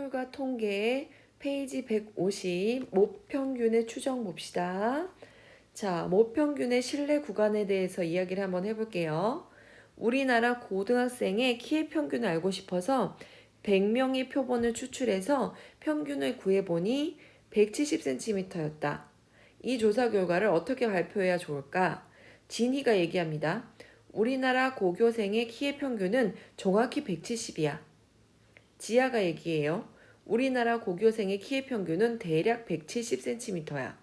서술과 통계 페이지 150 모평균의 추정 봅시다. 자, 모평균의 신뢰 구간에 대해서 이야기를 한번 해볼게요. 우리나라 고등학생의 키의 평균을 알고 싶어서 100명의 표본을 추출해서 평균을 구해보니 170cm였다. 이 조사 결과를 어떻게 발표해야 좋을까? 진희가 얘기합니다. 우리나라 고교생의 키의 평균은 정확히 170이야. 지아가 얘기해요. 우리나라 고교생의 키의 평균은 대략 170cm야.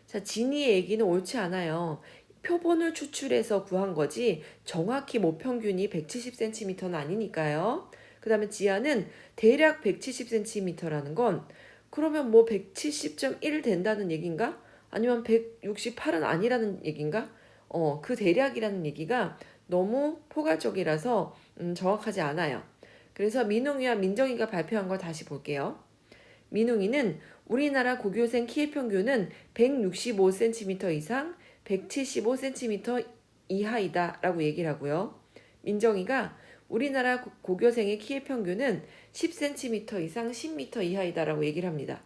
자, 진이의 얘기는 옳지 않아요. 표본을 추출해서 구한 거지 정확히 모평균이 170cm는 아니니까요. 그 다음에 지아는 대략 170cm라는 건 그러면 뭐 170.1 된다는 얘긴가? 아니면 168은 아니라는 얘긴가? 그 대략이라는 얘기가 너무 포괄적이라서 정확하지 않아요. 그래서 민웅이와 민정이가 발표한 걸 다시 볼게요. 민웅이는 우리나라 고교생 키의 평균은 165cm 이상 175cm 이하이다 라고 얘기를 하고요. 민정이가 우리나라 고교생의 키의 평균은 10cm 이상 10m 이하이다 라고 얘기를 합니다.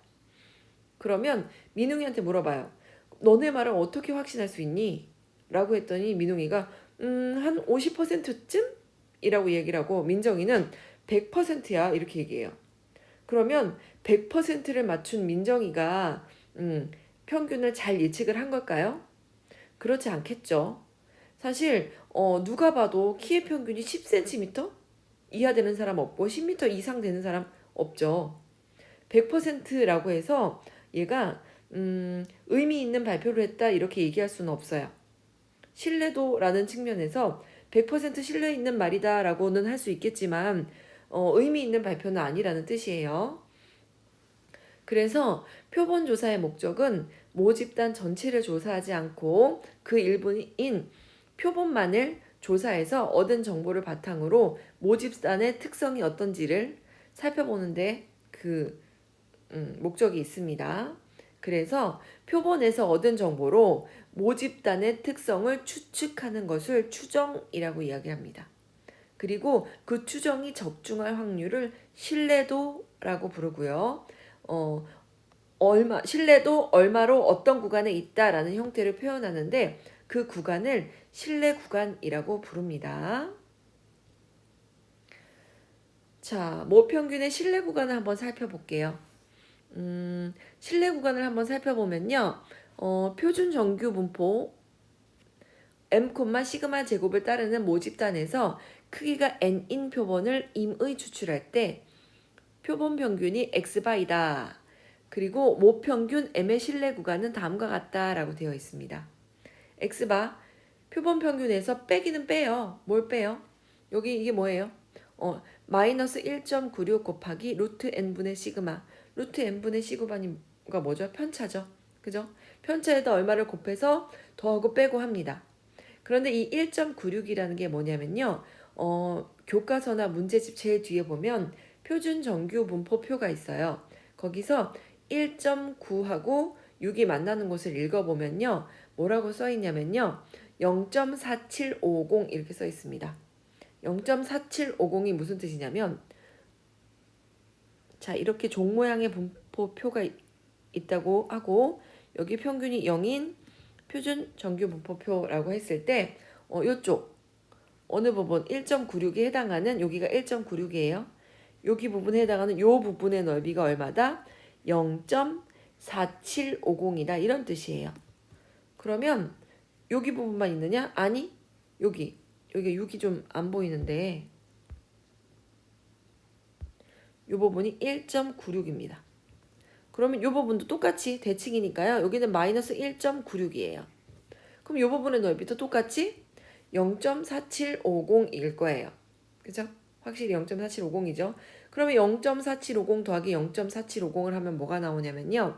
그러면 민웅이한테 물어봐요. 너네 말을 어떻게 확신할 수 있니? 라고 했더니 민웅이가 한 50%쯤? 이라고 얘기를 하고 민정이는 100%야 이렇게 얘기해요. 그러면 100%를 맞춘 민정이가 평균을 잘 예측을 한 걸까요? 그렇지 않겠죠. 사실 누가 봐도 키의 평균이 10cm 이하 되는 사람 없고 10m 이상 되는 사람 없죠. 100%라고 해서 얘가 의미 있는 발표를 했다 이렇게 얘기할 수는 없어요. 신뢰도라는 측면에서 100% 신뢰 있는 말이다라고는 할 수 있겠지만 의미 있는 발표는 아니라는 뜻이에요. 그래서 표본 조사의 목적은 모집단 전체를 조사하지 않고 그 일부인 표본만을 조사해서 얻은 정보를 바탕으로 모집단의 특성이 어떤지를 살펴보는데 그 목적이 있습니다. 그래서 표본에서 얻은 정보로 모집단의 특성을 추측하는 것을 추정이라고 이야기합니다. 그리고 그 추정이 적중할 확률을 신뢰도라고 부르고요. 신뢰도 얼마로 어떤 구간에 있다라는 형태를 표현하는데 그 구간을 신뢰 구간이라고 부릅니다. 자, 모평균의 신뢰 구간을 한번 살펴볼게요. 신뢰 구간을 한번 살펴보면요. 표준 정규 분포 m, 시그마 제곱을 따르는 모집단에서 크기가 n인 표본을 임의 추출할 때 표본 평균이 x바이다. 그리고 모평균 m의 신뢰 구간은 다음과 같다라고 되어 있습니다. x바 표본 평균에서 빼기는 빼요. 뭘 빼요? 여기 이게 뭐예요? 마이너스 1.96 곱하기 루트 n분의 시그마. 루트 n분의 시그마가 뭐죠? 편차죠. 그죠? 편차에다 얼마를 곱해서 더하고 빼고 합니다. 그런데 이 1.96이라는 게 뭐냐면요. 교과서나 문제집 제일 뒤에 보면 표준 정규 분포표가 있어요. 거기서 1.9하고 6이 만나는 곳을 읽어보면요. 뭐라고 써 있냐면요. 0.4750 이렇게 써 있습니다. 0.4750이 무슨 뜻이냐면 자, 이렇게 종 모양의 분포표가 있다고 하고 여기 평균이 0인 표준 정규 분포표라고 했을 때 이쪽 어느 부분 1.96에 해당하는 여기가 1.96이에요. 여기 부분에 해당하는 요 부분의 넓이가 얼마다? 0.4750이다 이런 뜻이에요. 그러면 여기 부분만 있느냐? 아니 여기 6이 좀 안 보이는데 이 부분이 1.96입니다. 그러면 이 부분도 똑같이 대칭이니까요. 여기는 마이너스 1.96이에요. 그럼 이 부분의 넓이도 똑같이 0.4750일 거예요. 그죠? 확실히 0.4750이죠. 그러면 0.4750 더하기 0.4750을 하면 뭐가 나오냐면요.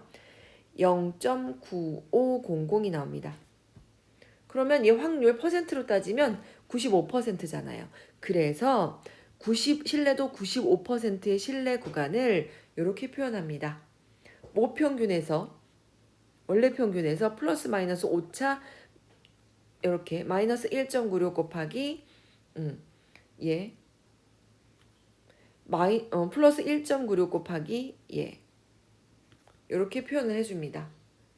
0.9500이 나옵니다. 그러면 이 확률 퍼센트로 따지면 95%잖아요. 그래서 신뢰도 95%의 신뢰 구간을 이렇게 표현합니다. 모평균에서 원래 평균에서 플러스 마이너스 오차 이렇게 마이너스 1.96 곱하기 플러스 1.96 곱하기 예. 이렇게 표현을 해줍니다.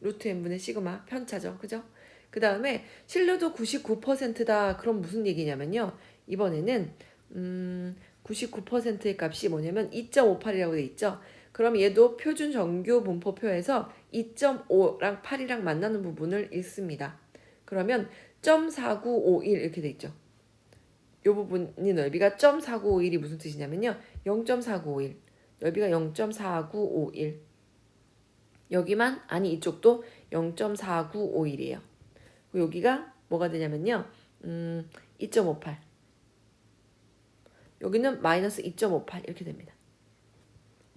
루트 n분의 시그마 편차죠. 그죠? 그 다음에 신뢰도 99%다. 그럼 무슨 얘기냐면요. 이번에는 99%의 값이 뭐냐면 2.58이라고 돼 있죠. 그럼 얘도 표준 정규 분포표에서 2.5랑 8이랑 만나는 부분을 읽습니다. 그러면 0.4951 이렇게 돼 있죠. 이 부분이 넓이가 0.4951이 무슨 뜻이냐면요. 0.4951 넓이가 0.4951 여기만 아니 이쪽도 0.4951이에요. 여기가 뭐가 되냐면요. 2.58 여기는 마이너스 2.58 이렇게 됩니다.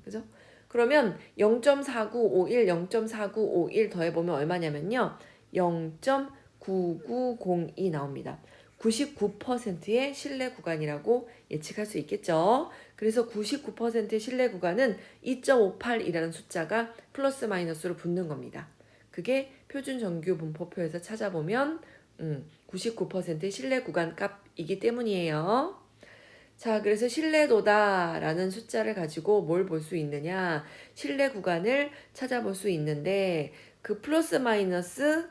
그죠? 그러면 0.4951, 0.4951 더해보면 얼마냐면요. 0.9902 나옵니다. 99%의 신뢰 구간이라고 예측할 수 있겠죠. 그래서 99%의 신뢰 구간은 2.58이라는 숫자가 플러스 마이너스로 붙는 겁니다. 그게 표준 정규 분포표에서 찾아보면 99%의 신뢰 구간 값이기 때문이에요. 자, 그래서 신뢰도다라는 숫자를 가지고 뭘 볼 수 있느냐? 신뢰 구간을 찾아볼 수 있는데 그 플러스 마이너스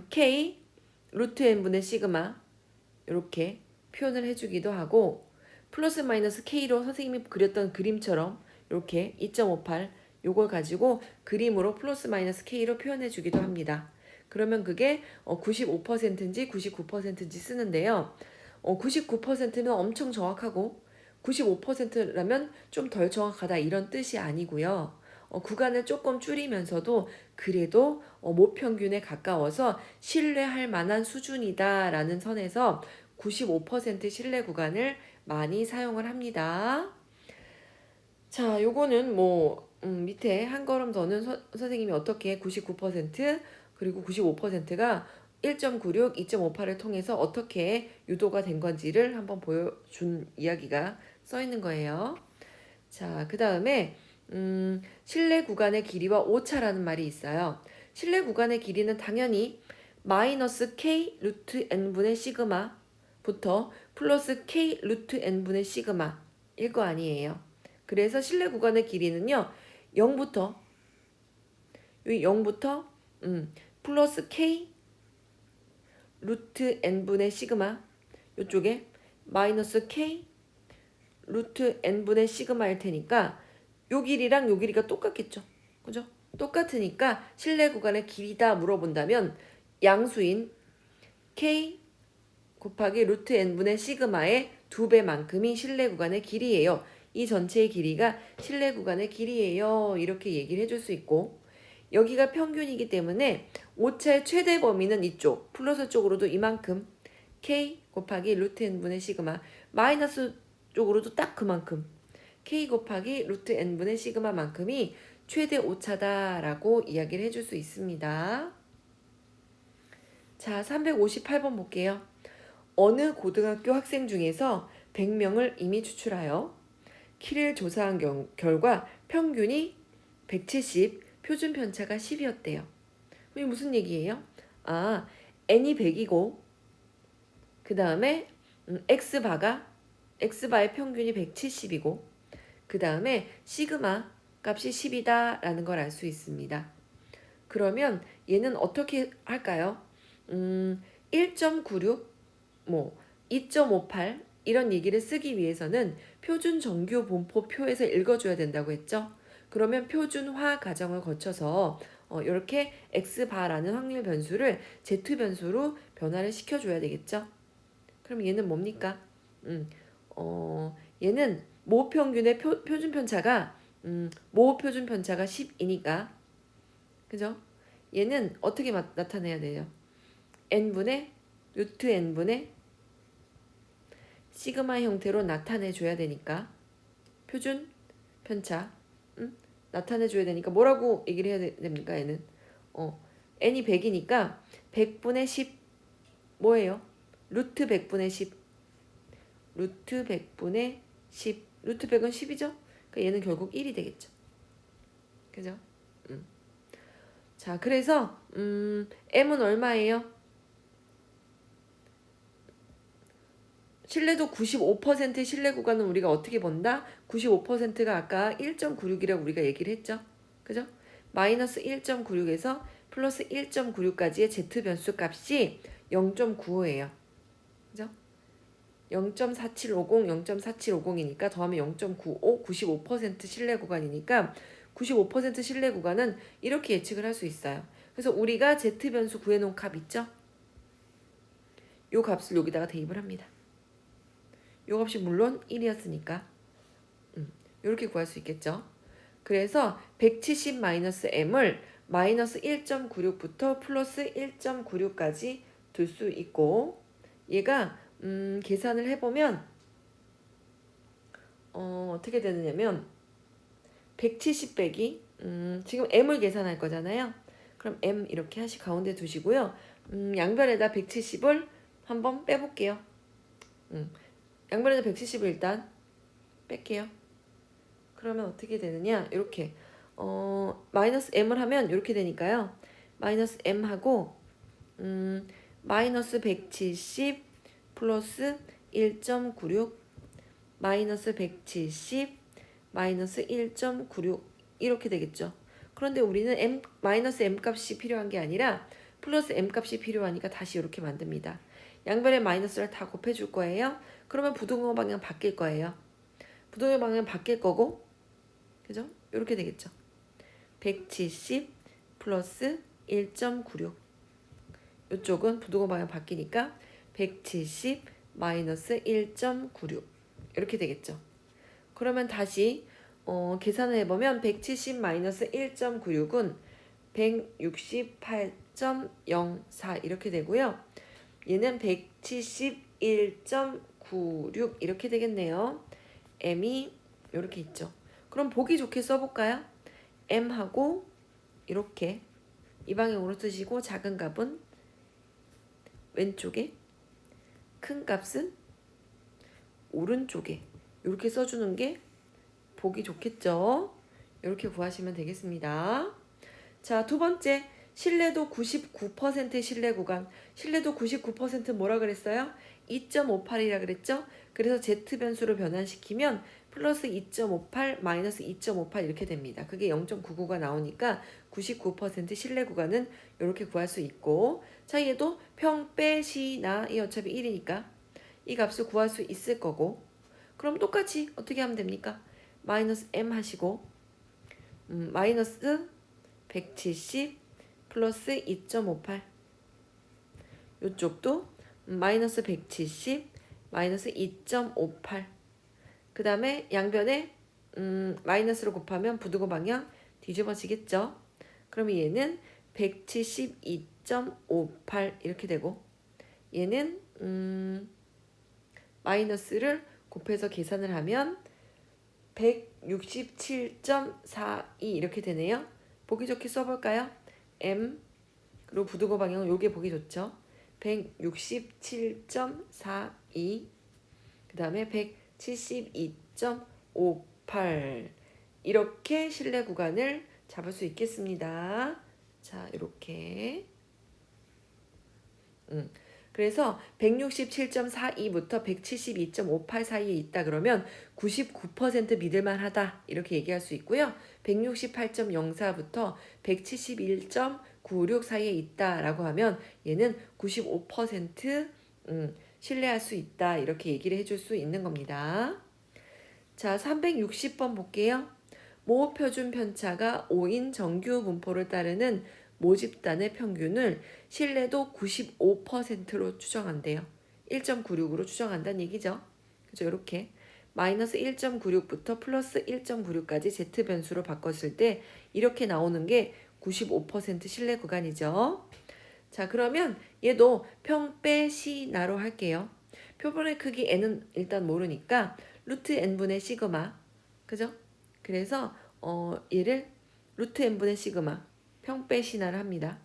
k 루트 n분의 시그마 이렇게 표현을 해주기도 하고 플러스 마이너스 k로 선생님이 그렸던 그림처럼 이렇게 2.58 요걸 가지고 그림으로 플러스 마이너스 k로 표현해 주기도 합니다. 그러면 그게 95%인지 99%인지 쓰는데요. 99%는 엄청 정확하고 95%라면 좀 덜 정확하다 이런 뜻이 아니고요. 구간을 조금 줄이면서도 그래도 모평균에 가까워서 신뢰할 만한 수준이다라는 선에서 95% 신뢰 구간을 많이 사용을 합니다. 자, 요거는 밑에 한 걸음 더는 선생님이 어떻게 99% 그리고 95%가 1.96, 2.58을 통해서 어떻게 유도가 된 건지를 한번 보여준 이야기가 써 있는 거예요. 자, 그 다음에 신뢰 구간의 길이와 오차라는 말이 있어요. 신뢰 구간의 길이는 당연히 마이너스 k 루트 n분의 시그마부터 플러스 k 루트 n분의 시그마일 거 아니에요. 그래서 신뢰 구간의 길이는요. 0부터 플러스 k 루트 n분의 시그마 이쪽에 마이너스 k 루트 n분의 시그마일 테니까 요 길이랑 요 길이가 똑같겠죠. 그죠? 똑같으니까 신뢰 구간의 길이다 물어본다면 양수인 k 곱하기 루트 n분의 시그마의 2배만큼이 신뢰 구간의 길이에요. 이 전체의 길이가 신뢰 구간의 길이에요. 이렇게 얘기를 해줄 수 있고 여기가 평균이기 때문에 오차의 최대 범위는 이쪽 플러스 쪽으로도 이만큼 k 곱하기 루트 n분의 시그마 마이너스 쪽으로도 딱 그만큼 k 곱하기 루트 n분의 시그마만큼이 최대 오차다라고 이야기를 해줄 수 있습니다. 자, 358번 볼게요. 어느 고등학교 학생 중에서 100명을 이미 추출하여 키를 조사한 결과 평균이 170, 표준 편차가 10이었대요. 이게 무슨 얘기예요? n이 100이고 그 다음에 x바의 평균이 170이고 그 다음에 시그마 값이 10이다 라는 걸 알 수 있습니다. 그러면 얘는 어떻게 할까요? 1.96, 2.58 이런 얘기를 쓰기 위해서는 표준 정규 분포표에서 읽어줘야 된다고 했죠. 그러면 표준화 과정을 거쳐서 이렇게 x바라는 확률 변수를 z 변수로 변화를 시켜줘야 되겠죠. 그럼 얘는 뭡니까? 얘는 모평균의 표준 편차가 모표준 편차가 10이니까 그죠? 얘는 어떻게 나타내야 돼요? n분의 루트 n분의 시그마 형태로 나타내 줘야 되니까 표준 편차 나타내 줘야 되니까 뭐라고 얘기를 해야 됩니까? 얘는 n이 100이니까 100분의 10 뭐예요? 루트 100분의 10 루트 100분의 10 루트 100은 10이죠? 그러니까 얘는 결국 1이 되겠죠. 그죠? 자, 그래서 m은 얼마예요? 신뢰도 95%의 신뢰 구간은 우리가 어떻게 본다? 95%가 아까 1.96이라고 우리가 얘기를 했죠. 그죠? 마이너스 1.96에서 플러스 1.96까지의 z 변수 값이 0.95예요. 그죠? 0.4750, 0.4750이니까 더하면 0.95, 95% 신뢰 구간이니까 95% 신뢰 구간은 이렇게 예측을 할 수 있어요. 그래서 우리가 z 변수 구해놓은 값 있죠? 요 값을 여기다가 대입을 합니다. 요 값이 물론 1이었으니까 이렇게 구할 수 있겠죠. 그래서 170-m을 마이너스 1.96부터 플러스 1.96까지 둘 수 있고 얘가 계산을 해보면 어떻게 되느냐면 170 빼기 지금 m을 계산할 거잖아요. 그럼 m 이렇게 하시 가운데 두시고요. 양변에다 170을 한번 빼볼게요. 양변에다 170을 일단 뺄게요. 그러면 어떻게 되느냐 이렇게 마이너스 m을 하면 이렇게 되니까요. 마이너스 m하고 마이너스 170 플러스 1.96 마이너스 170 마이너스 1.96 이렇게 되겠죠. 그런데 우리는 마이너스 m 값이 필요한 게 아니라 플러스 m 값이 필요하니까 다시 이렇게 만듭니다. 양변에 마이너스를 다 곱해줄 거예요. 그러면 부등호 방향 바뀔 거예요. 부등호 방향 바뀔 거고 그죠? 이렇게 되겠죠. 170 플러스 1.96 이쪽은 부등호 방향 바뀌니까 170 마이너스 1.96 이렇게 되겠죠. 그러면 다시 계산을 해보면 170 마이너스 1.96은 168.04 이렇게 되고요. 얘는 171.96 이렇게 되겠네요. m이 이렇게 있죠. 그럼 보기 좋게 써볼까요? m하고 이렇게 이 방향으로 쓰시고 작은 값은 왼쪽에 큰 값은 오른쪽에 이렇게 써주는 게 보기 좋겠죠? 이렇게 구하시면 되겠습니다. 자, 두 번째 신뢰도 99%의 신뢰 구간. 신뢰도 99% 뭐라 그랬어요? 2.58이라 그랬죠? 그래서 z 변수로 변환시키면 플러스 2.58 마이너스 2.58 이렇게 됩니다. 그게 0.99가 나오니까 99% 신뢰 구간은 이렇게 구할 수 있고 자 얘도 평, 빼, 시, 나 이 어차피 1이니까 이 값을 구할 수 있을 거고 그럼 똑같이 어떻게 하면 됩니까? 마이너스 m 하시고 마이너스 170 플러스 2.58 이쪽도 마이너스 170 마이너스 2.58 그 다음에 양변에 마이너스로 곱하면 부등호 방향 뒤집어지겠죠. 그러면 얘는 172.58 이렇게 되고 얘는 마이너스를 곱해서 계산을 하면 167.42 이렇게 되네요. 보기 좋게 써볼까요? m 그리고 부등호 방향은 요게 보기 좋죠. 167.42 그 다음에 172.58 이렇게 신뢰 구간을 잡을 수 있겠습니다. 자, 이렇게 그래서 167.42부터 172.58 사이에 있다 그러면 99% 믿을만하다 이렇게 얘기할 수 있고요. 168.04부터 171.96 사이에 있다라고 하면 얘는 95% 신뢰할 수 있다 이렇게 얘기를 해줄 수 있는 겁니다. 자, 360번 볼게요. 모 표준 편차가 5인 정규 분포를 따르는 모집단의 평균을 신뢰도 95%로 추정한대요. 1.96으로 추정한다는 얘기죠. 그죠? 이렇게 마이너스 1.96부터 플러스 1.96까지 z 변수로 바꿨을 때 이렇게 나오는 게 95% 신뢰 구간이죠. 자, 그러면 얘도 평, 빼, 시, 나로 할게요. 표본의 크기 n은 일단 모르니까 루트 n분의 시그마 그죠? 그래서 얘를 루트 n분의 시그마 평, 빼, 시나를 합니다.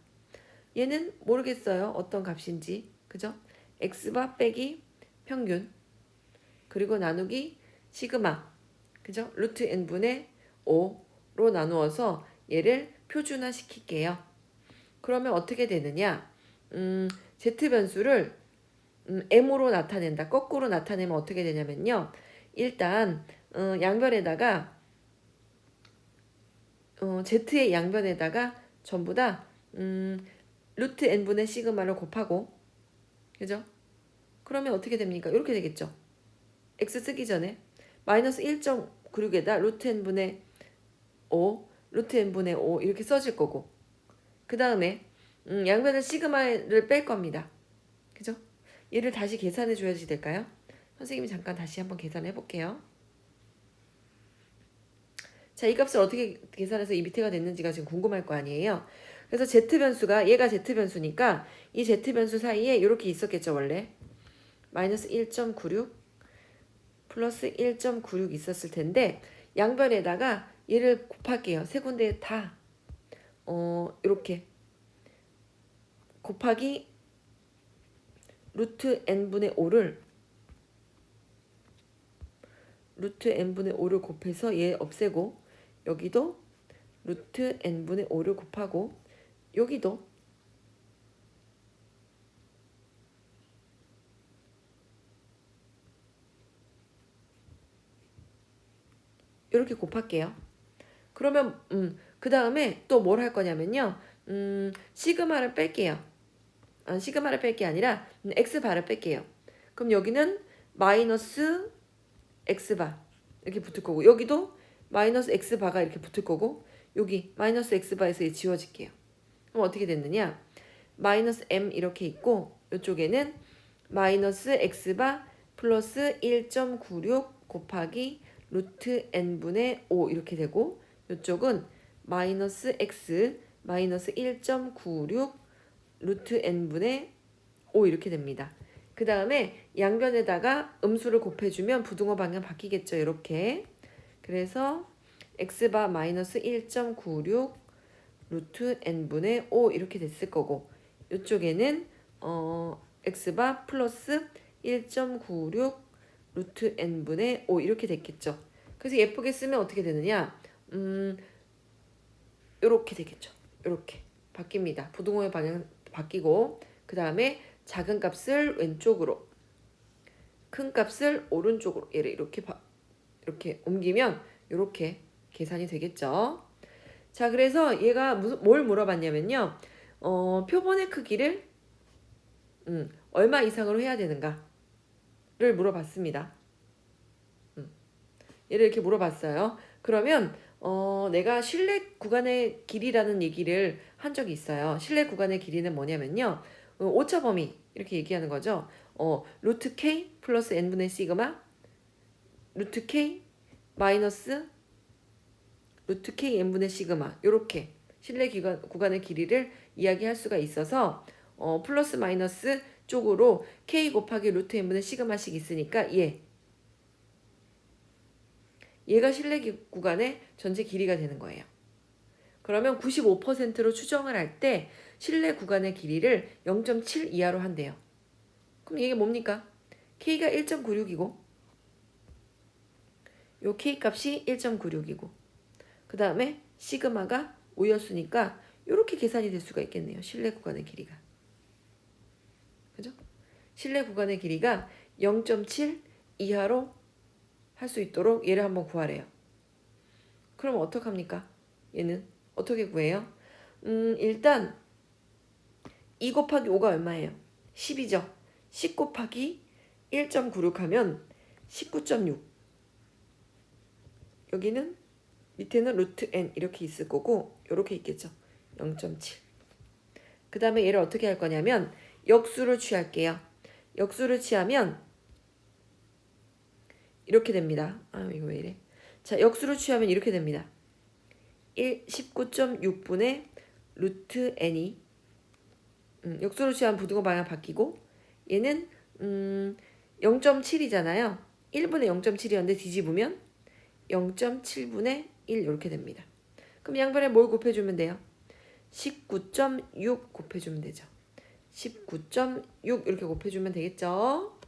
얘는 모르겠어요. 어떤 값인지. 그죠? x바 빼기 평균 그리고 나누기 시그마 그죠? 루트 n분의 5로 나누어서 얘를 표준화 시킬게요. 그러면 어떻게 되느냐? z 변수를 m으로 나타낸다. 거꾸로 나타내면 어떻게 되냐면요. 일단 양변에다가 z의 양변에다가 전부 다 루트 n분의 시그마를 곱하고, 그죠? 그러면 어떻게 됩니까? 이렇게 되겠죠. x 쓰기 전에 마이너스 1.96에다 루트 n분의 5, 루트 n분의 5 이렇게 써질 거고, 그 다음에 양변에 시그마를 뺄 겁니다. 그죠? 얘를 다시 계산해 줘야지 될까요? 선생님이 잠깐 다시 한번 계산해 볼게요. 자, 이 값을 어떻게 계산해서 이 밑에가 됐는지가 지금 궁금할 거 아니에요. 그래서 z변수가, 얘가 z변수니까 이 z변수 사이에 이렇게 있었겠죠, 원래. 마이너스 1.96 플러스 1.96 있었을 텐데, 양변에다가 얘를 곱할게요. 세 군데 다 이렇게 곱하기 루트 n분의 5를 곱해서 얘 없애고, 여기도 루트 n분의 5를 곱하고, 여기도 이렇게 곱할게요. 그러면 그 다음에 또 뭘 할 거냐면요. 시그마를 뺄게요. 시그마를 뺄 게 아니라 x바를 뺄게요. 그럼 여기는 마이너스 x바 이렇게 붙을 거고, 여기도 마이너스 x바가 이렇게 붙을 거고, 여기 마이너스 x바에서 지워질게요. 그럼 어떻게 됐느냐? 마이너스 m 이렇게 있고, 이쪽에는 마이너스 x바 플러스 1.96 곱하기 루트 n분의 5 이렇게 되고, 이쪽은 마이너스 x 마이너스 1.96 루트 n분의 5 이렇게 됩니다. 그 다음에 양변에다가 음수를 곱해주면 부등호 방향 바뀌겠죠. 이렇게. 그래서 x바 마이너스 1.96 루트 n분의 5 이렇게 됐을 거고, 이쪽에는 x바 플러스 1.96 루트 n분의 5 이렇게 됐겠죠. 그래서 예쁘게 쓰면 어떻게 되느냐? 이렇게 되겠죠. 이렇게 바뀝니다. 부등호의 방향 바뀌고, 그 다음에 작은 값을 왼쪽으로, 큰 값을 오른쪽으로, 얘를 이렇게 옮기면 이렇게 계산이 되겠죠. 자, 그래서 얘가 뭘 물어봤냐면요. 표본의 크기를 얼마 이상으로 해야 되는가를 물어봤습니다. 얘를 이렇게 물어봤어요. 그러면 내가 실내 구간의 길이라는 얘기를 한 적이 있어요. 실내 구간의 길이는 뭐냐면요. 오차 범위 이렇게 얘기하는 거죠. 루트 k 플러스 n분의 시그마 루트 k 마이너스 루트 k n분의 시그마, 이렇게 실내 구간의 길이를 이야기할 수가 있어서 플러스 마이너스 쪽으로 k 곱하기 루트 n분의 시그마씩 있으니까 얘가 실내 구간의 전체 길이가 되는 거예요. 그러면 95%로 추정을 할 때 실내 구간의 길이를 0.7 이하로 한대요. 그럼 이게 뭡니까? k가 1.96이고 요 k 값이 1.96이고, 그 다음에 시그마가 5였으니까 이렇게 계산이 될 수가 있겠네요. 실내 구간의 길이가. 그죠? 실내 구간의 길이가 0.7 이하로 할 수 있도록 얘를 한번 구하래요. 그럼 어떡합니까? 얘는 어떻게 구해요? 일단 2 곱하기 5가 얼마예요? 10이죠. 10 곱하기 1.96 하면 19.6. 여기는 밑에는 루트 n 이렇게 있을 거고, 이렇게 있겠죠. 0.7. 그 다음에 얘를 어떻게 할 거냐면 역수를 취할게요. 역수를 취하면 이렇게 됩니다. 이거 왜 이래? 자, 역수를 취하면 이렇게 됩니다. 19.6분의 루트 n이 역수를 취하면 부등호 방향 바뀌고, 얘는 0.7이잖아요. 1분의 0.7이었는데 뒤집으면 0.7분의 1 이렇게 됩니다. 그럼 양변에 뭘 곱해주면 돼요? 19.6 곱해주면 되죠. 19.6 이렇게 곱해주면 되겠죠.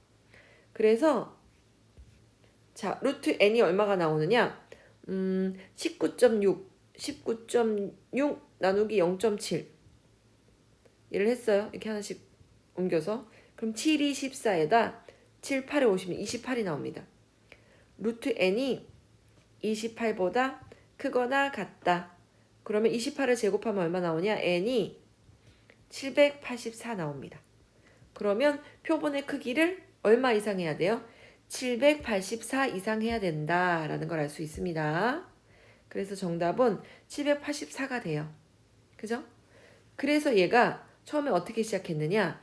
그래서 자, 루트 n이 얼마가 나오느냐? 19.6 나누기 0.7 얘를 했어요. 이렇게 하나씩 옮겨서. 그럼 7, 2, 14에다 7, 8에 50이 28이 나옵니다. 루트 n이 28보다 크거나 같다. 그러면 28을 제곱하면 얼마 나오냐? n이 784 나옵니다. 그러면 표본의 크기를 얼마 이상 해야 돼요? 784 이상 해야 된다라는 걸 알 수 있습니다. 그래서 정답은 784가 돼요. 그죠? 그래서 얘가 처음에 어떻게 시작했느냐?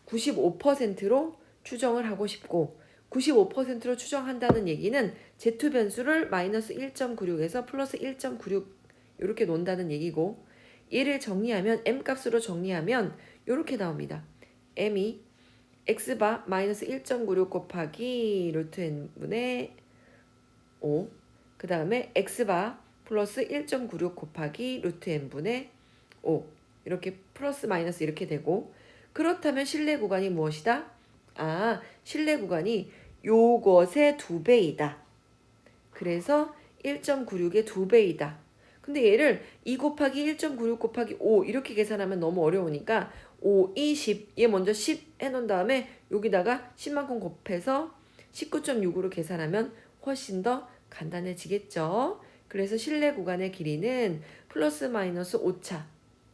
95%로 추정을 하고 싶고 95%로 추정한다는 얘기는 Z 변수를 마이너스 1.96에서 플러스 1.96 이렇게 놓는다는 얘기고 얘를 정리하면 M 값으로 정리하면 이렇게 나옵니다. M이 X바 마이너스 1.96 곱하기 루트 N분의 5 그 다음에 X바 플러스 1.96 곱하기 루트 N분의 5 이렇게 플러스 마이너스 이렇게 되고 그렇다면 실내 구간이 무엇이다? 아, 실내 구간이 요것의 2배이다. 그래서 1.96의 2배이다. 근데 얘를 2 곱하기 1.96 곱하기 5 이렇게 계산하면 너무 어려우니까 5, 20, 얘 먼저 10 해놓은 다음에 여기다가 10만큼 곱해서 19.6으로 계산하면 훨씬 더 간단해지겠죠. 그래서 실내 구간의 길이는 플러스 마이너스 5차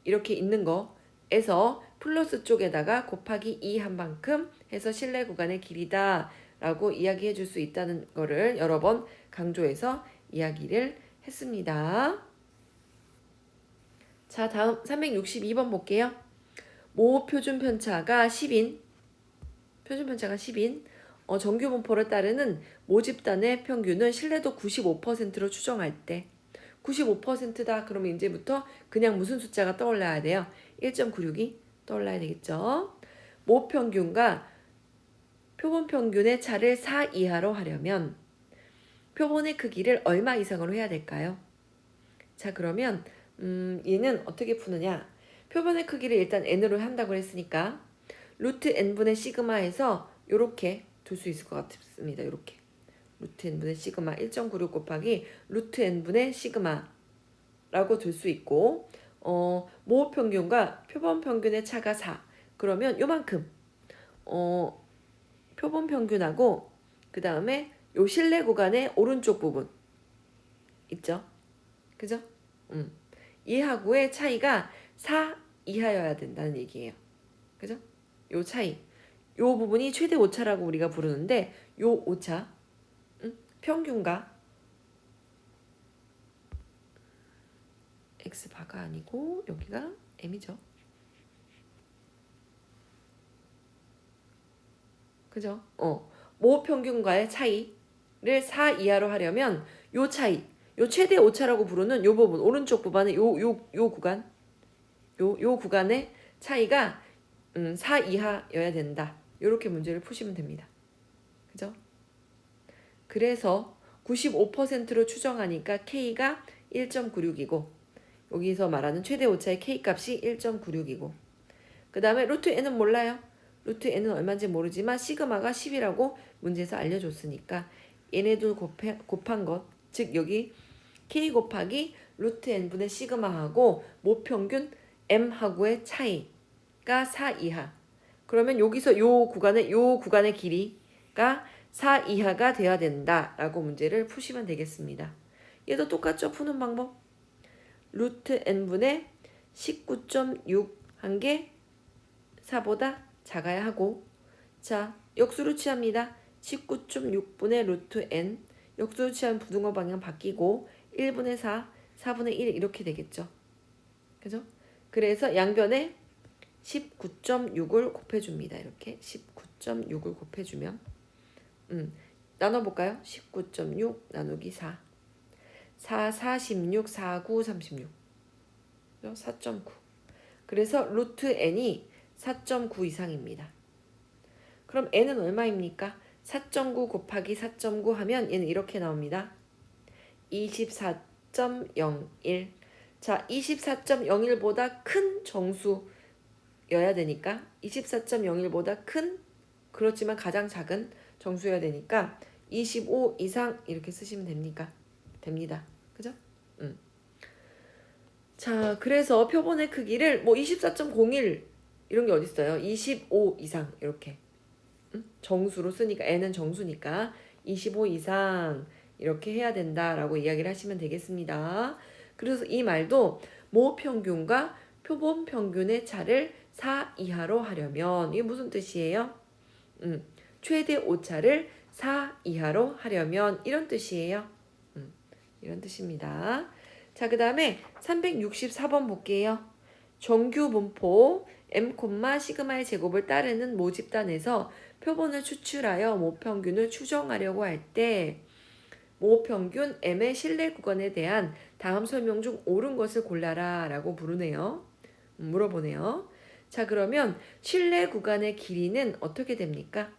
이렇게 있는 거에서 플러스 쪽에다가 곱하기 2 한 만큼 해서 실내 구간의 길이다 라고 이야기해 줄 수 있다는 거를 여러 번 강조해서 이야기를 했습니다. 자, 다음 362번 볼게요. 모 표준 편차가 10인 정규 분포를 따르는 모집단의 평균은 신뢰도 95%로 추정할 때 95%다 그러면 이제부터 그냥 무슨 숫자가 떠올라야 돼요? 1.96이 떠올라야 되겠죠. 모 평균과 표본 평균의 차를 4 이하로 하려면 표본의 크기를 얼마 이상으로 해야 될까요? 자, 그러면 얘는 어떻게 푸느냐? 표본의 크기를 일단 n으로 한다고 했으니까 루트 n분의 시그마에서 이렇게 둘 수 있을 것 같습니다. 이렇게 루트 n분의 시그마 1.96 곱하기 루트 n분의 시그마라고 둘 수 있고 모 평균과 표본 평균의 차가 4 그러면 요만큼 표본 평균하고 그 다음에 요 실내 구간의 오른쪽 부분 있죠? 그죠? 얘하고의 차이가 4 이하여야 된다는 얘기예요. 그죠? 요 차이. 요 부분이 최대 오차라고 우리가 부르는데 요 오차 평균과 X바가 아니고 여기가 M이죠. 그죠? 모 평균과의 차이를 4 이하로 하려면 요 차이, 요 최대 오차라고 부르는 요 부분, 오른쪽 부분의 요 구간, 요 구간의 차이가 4 이하여야 된다. 이렇게 문제를 푸시면 됩니다. 그죠? 그래서 95%로 추정하니까 K가 1.96이고 여기서 말하는 최대 오차의 K값이 1.96이고 그 다음에 루트 N은 몰라요. 루트 N은 얼마인지 모르지만 시그마가 10이라고 문제에서 알려줬으니까 얘네들 곱한 것, 즉 여기 K 곱하기 루트 N분의 시그마하고 모평균 M하고의 차이가 4 이하. 그러면 여기서 요 구간의 길이가 4 이하가 돼야 된다라고 문제를 푸시면 되겠습니다. 얘도 똑같죠? 푸는 방법. 루트 n분의 19.6 한 게 4보다 작아야 하고 자 역수로 취합니다. 19.6분의 루트 n 역수로 취하면 부등호 방향 바뀌고 1분의 4, 4분의 1 이렇게 되겠죠. 그죠? 그래서 양변에 19.6을 곱해줍니다. 이렇게 19.6을 곱해주면 나눠볼까요? 19.6 나누기 4 4, 46, 4, 9, 36 4.9 그래서 루트 n이 4.9 이상입니다. 그럼 n은 얼마입니까? 4.9 곱하기 4.9 하면 얘는 이렇게 나옵니다. 24.01 자, 24.01보다 큰 정수여야 되니까 24.01보다 큰 그렇지만 가장 작은 정수여야 되니까 25 이상 이렇게 쓰시면 됩니다. 그죠? 자, 그래서 표본의 크기를 뭐 24.01 이런 게 어디 있어요? 25 이상 이렇게 정수로 쓰니까 n은 정수니까 25 이상 이렇게 해야 된다라고 이야기를 하시면 되겠습니다. 그래서 이 말도 모평균과 표본 평균의 차를 4 이하로 하려면 이게 무슨 뜻이에요? 최대 오차를 4 이하로 하려면 이런 뜻이에요. 이런 뜻입니다. 자, 그 다음에 364번 볼게요. 정규 분포 m, 시그마의 제곱을 따르는 모집단에서 표본을 추출하여 모평균을 추정하려고 할 때 모평균 m의 신뢰 구간에 대한 다음 설명 중 옳은 것을 골라라 라고 물어보네요. 자, 그러면 신뢰 구간의 길이는 어떻게 됩니까?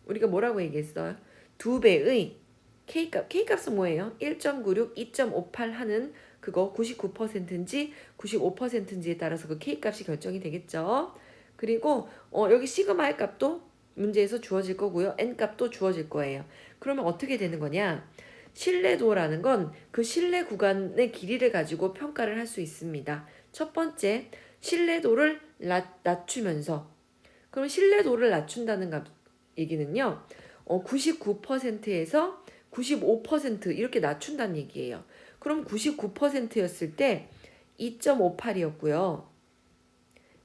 우리가 뭐라고 얘기했어요? 2배의 K값은 뭐예요? 1.96, 2.58 하는 그거 99%인지 95%인지에 따라서 그 K값이 결정이 되겠죠. 그리고 여기 시그마의 값도 문제에서 주어질 거고요. N값도 주어질 거예요. 그러면 어떻게 되는 거냐? 신뢰도라는 건 그 신뢰 구간의 길이를 가지고 평가를 할 수 있습니다. 첫 번째, 신뢰도를 낮추면서 그럼 신뢰도를 낮춘다는 얘기는요. 99%에서 95% 이렇게 낮춘다는 얘기예요. 그럼 99%였을 때 2.58이었고요.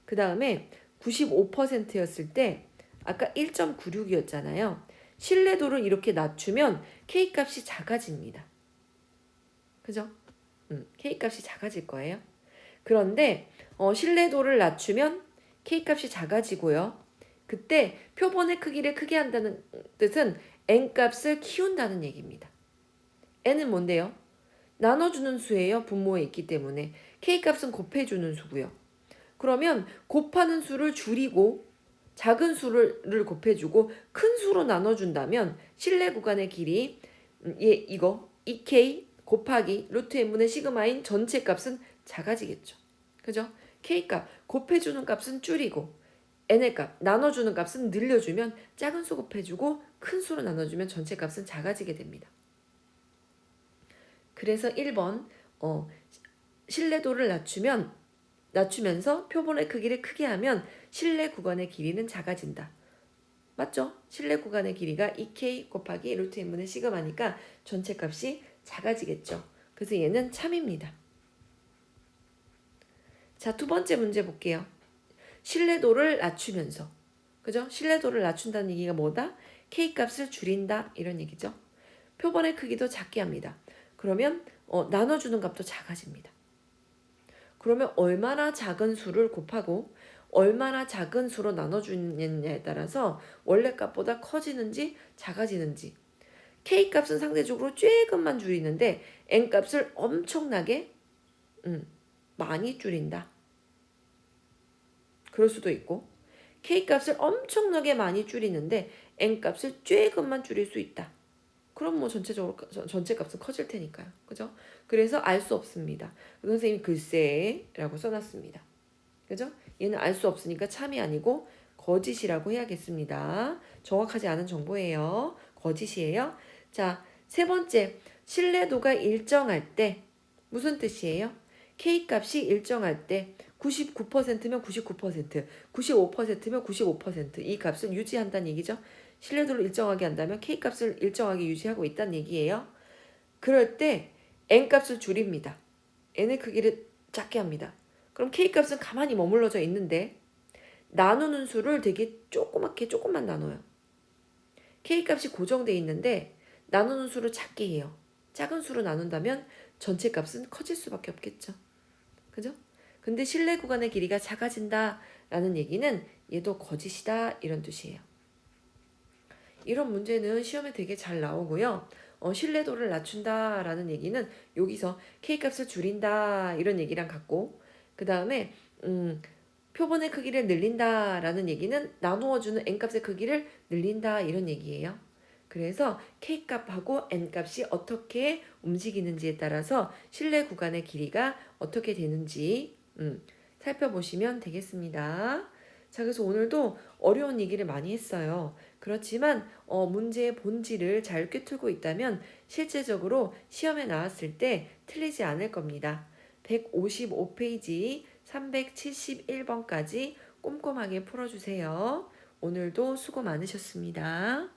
그 다음에 95%였을 때 아까 1.96이었잖아요. 신뢰도를 이렇게 낮추면 K값이 작아집니다. 그죠? K값이 작아질 거예요. 그런데 신뢰도를 낮추면 K값이 작아지고요. 그때 표본의 크기를 크게 한다는 뜻은 N값을 키운다는 얘기입니다. N은 뭔데요? 나눠주는 수예요. 분모에 있기 때문에. K값은 곱해주는 수고요. 그러면 곱하는 수를 줄이고 작은 수를 곱해주고 큰 수로 나눠준다면 신뢰 구간의 길이 이거 2K 곱하기 루트 n분의 시그마인 전체 값은 작아지겠죠. 그죠? K값 곱해주는 값은 줄이고 n의 값 나눠주는 값은 늘려주면 작은 수 곱해주고 큰 수로 나눠주면 전체 값은 작아지게 됩니다. 그래서 1번 신뢰도를 낮추면서 표본의 크기를 크게 하면 신뢰 구간의 길이는 작아진다. 맞죠? 신뢰 구간의 길이가 2K 곱하기 루트 n분의 시그마니까 전체 값이 작아지겠죠. 그래서 얘는 참입니다. 자, 두 번째 문제 볼게요. 신뢰도를 낮추면서 그죠? 신뢰도를 낮춘다는 얘기가 뭐다? K값을 줄인다 이런 얘기죠. 표본의 크기도 작게 합니다. 그러면 나눠주는 값도 작아집니다. 그러면 얼마나 작은 수를 곱하고 얼마나 작은 수로 나눠주느냐에 따라서 원래 값보다 커지는지 작아지는지 K값은 상대적으로 조금만 줄이는데 N값을 엄청나게 많이 줄인다. 그럴 수도 있고 K값을 엄청나게 많이 줄이는데 N값을 조금만 줄일 수 있다. 그럼 뭐 전체적으로 전체 값은 커질 테니까요. 그죠? 그래서 알 수 없습니다. 선생님이 글쎄라고 써놨습니다. 그죠? 얘는 알 수 없으니까 참이 아니고 거짓이라고 해야겠습니다. 정확하지 않은 정보예요. 거짓이에요. 자, 세 번째. 신뢰도가 일정할 때 무슨 뜻이에요? K값이 일정할 때 99%면 99%, 95%면 95% 이 값을 유지한다는 얘기죠. 신뢰도를 일정하게 한다면 K값을 일정하게 유지하고 있다는 얘기예요. 그럴 때 N값을 줄입니다. N의 크기를 작게 합니다. 그럼 K값은 가만히 머물러져 있는데 나누는 수를 되게 조금만 나눠요. K값이 고정되어 있는데 나누는 수를 작게 해요. 작은 수로 나눈다면 전체 값은 커질 수밖에 없겠죠. 그죠? 근데 신뢰 구간의 길이가 작아진다 라는 얘기는 얘도 거짓이다 이런 뜻이에요. 이런 문제는 시험에 되게 잘 나오고요. 신뢰도를 낮춘다 라는 얘기는 여기서 K값을 줄인다 이런 얘기랑 같고 그 다음에 표본의 크기를 늘린다 라는 얘기는 나누어주는 N값의 크기를 늘린다 이런 얘기예요. 그래서 K값하고 N값이 어떻게 움직이는지에 따라서 신뢰 구간의 길이가 어떻게 되는지 살펴보시면 되겠습니다. 자, 그래서 오늘도 어려운 얘기를 많이 했어요. 그렇지만 문제의 본질을 잘 꿰뚫고 있다면 실제적으로 시험에 나왔을 때 틀리지 않을 겁니다. 155페이지 371번까지 꼼꼼하게 풀어주세요. 오늘도 수고 많으셨습니다.